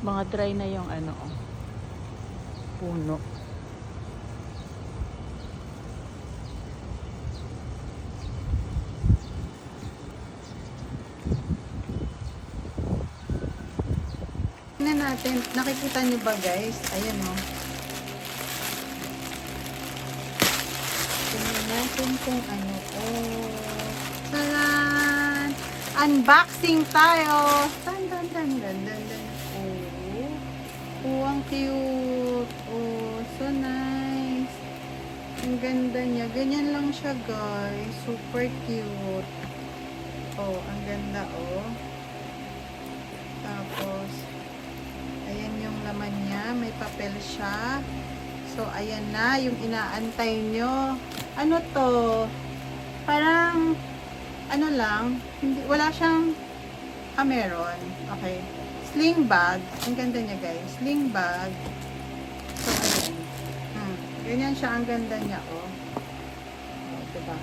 Mga dry na yung ano, puno. Tingnan natin. Nakikita nyo ba guys? Ayan o. Tingnan natin kung ano. Oh. Taran! Unboxing tayo! Tan, tan, tan, tan, tan, tan. Oh. Oh, ang cute. Oh, so nice. Ang ganda niya. Ganyan lang siya guys. Super cute. Oh, ang ganda oh. Tapos, ayan yung laman niya. May papel siya. So, ayan na. Yung inaantay nyo. Ano to? Parang, ano lang. Hindi, wala siyang, meron. Okay. Sling bag. Ang ganda niya, guys. Sling bag. So, ayan. Ganyan siya. Ang ganda niya, oh. Oh, diba?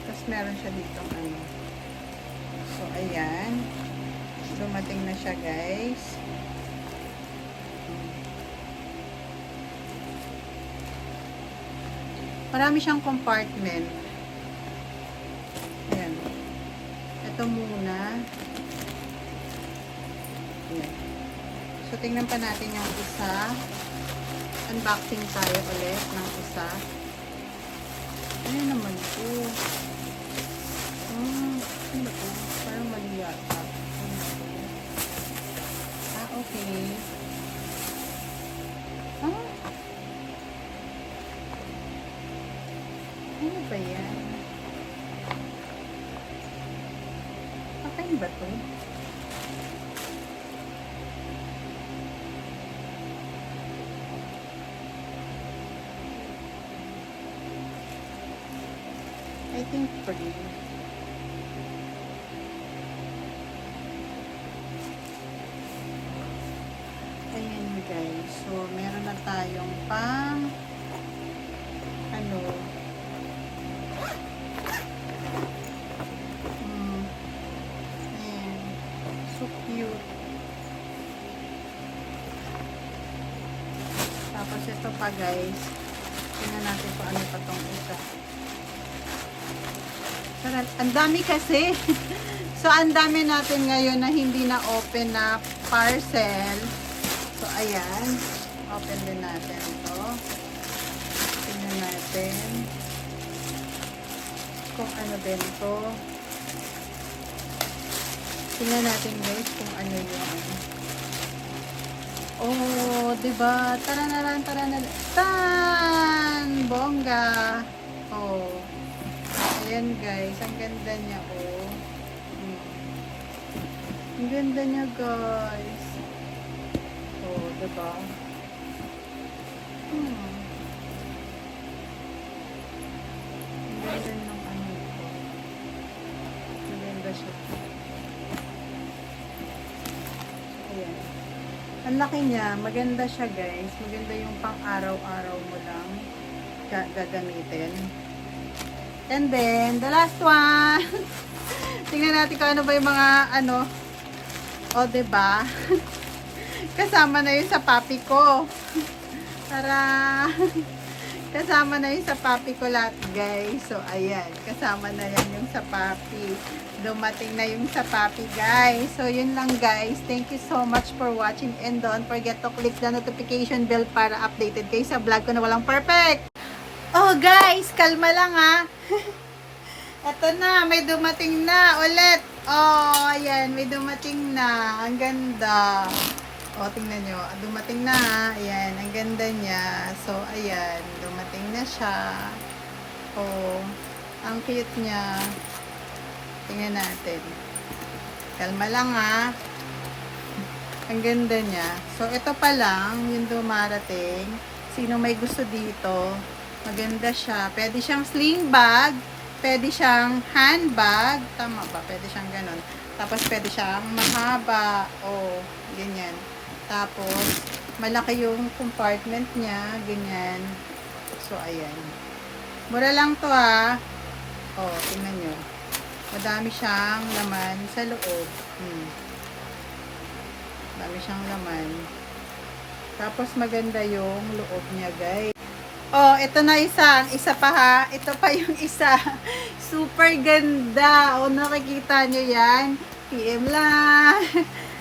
Tapos, meron siya dito, ano. So, ayan. Dumating na siya guys. Marami siyang compartment. Ayan. Ito muna. Ayan. So, tingnan pa natin yung isa. Unboxing tayo ulit ng isa. Ano naman ito? Ano ba ito? Parang mali yata. Okay. Ano ba yan? Pakain ba to? I think free. Ayan guys. So, meron na tayong pang ano ayan. So cute. Tapos ito pa guys. Tingnan natin kung ano pa tong isa. Ang dami kasi. So, ang dami natin ngayon na hindi na open na parcel. So, ayan. Open din natin ito. Tingnan natin kung ano din ito. Tingnan natin guys kung ano yung oh, diba? Taranaran, taranaran. Tan! Bongga! Oh. Ayan guys. Ang ganda niya, oh. Ang ganda niya guys. Oh, diba? Ang ganda ng ano ito. Ang ganda siya. Ayan. Ang laki niya. Maganda siya guys. Maganda yung pang araw-araw mo lang gagamitin. And then, the last one. Tingnan natin kung ano ba yung mga ano. O, diba? Kasama na yun sa papi ko. Para kasama na yun sa papi ko lahat, guys. So, ayan. Kasama na yan yung sa papi. Dumating na yung sa papi, guys. So, yun lang, guys. Thank you so much for watching. And don't forget to click the notification bell para updated kayo sa vlog ko na walang perfect. Oh, guys. Kalma lang, ha. Ito na. May dumating na ulit. Oh, ayan. May dumating na. Ang ganda. O, tingnan nyo. Dumating na. Ayan. Ang ganda niya. So, ayan. Dumating na siya. O, ang cute niya. Tingnan natin. Kalma lang ha. Ang ganda niya. So, ito pa lang yung dumarating. Sino may gusto dito? Maganda siya. Pwede siyang sling bag. Pwede siyang handbag. Tama ba? Pwede siyang ganun. Tapos, pwede siyang mahaba. O, ganyan. Tapos, malaki yung compartment niya. Ganyan. So, ayan. Mura lang to ha. O, tingnan nyo. Madami siyang laman sa loob. Dami siyang laman. Tapos maganda yung loob niya, guys. Oh, ito na isa. Isa pa ha. Ito pa yung isa. Super ganda. O, nakikita nyo yan? PM lang.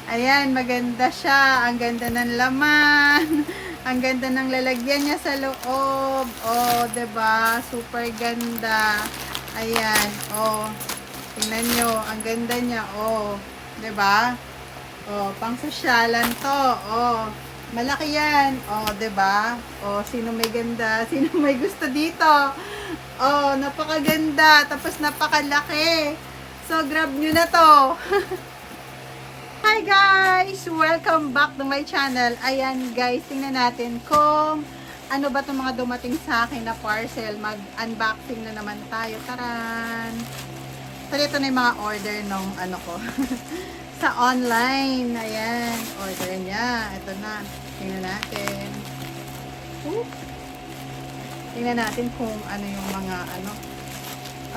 Ayan, maganda siya. Ang ganda ng laman. Ang ganda ng lalagyan niya sa loob. Oh, 'di ba? Super ganda. Ayan. Oh, tingnan nyo. Ang ganda niya. Oh, 'di ba? Oh, pang sosyalan to. Oh, malaki yan. Oh, 'di ba? Oh, sino may ganda? Sino may gusto dito? Oh, napakaganda. Tapos napakalaki. So, grab nyo na to. Hi guys! Welcome back to my channel. Ayan guys, tingnan natin kung ano ba itong mga dumating sa akin na parcel. Mag-unboxing na naman tayo. Taran! So, ito na yung mga order nung ano ko. Sa online. Ayan, order niya. Ito na. Tingnan natin. Ooh. Tingnan natin kung ano yung mga ano.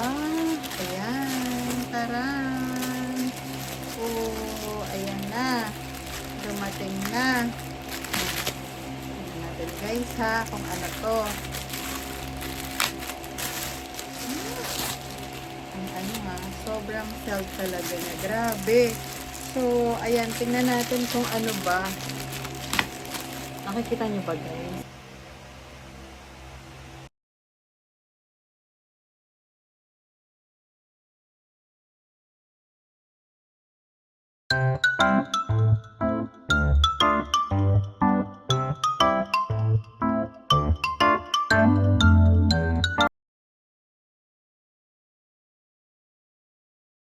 Ayan. Taran! Oh, ayan na. Dumating na. Tingnan natin guys ha, kung ano to. Ang ano ha, sobrang sell talaga niya. Grabe. So, ayan, tingnan natin kung ano ba. Nakikita niyo ba guys?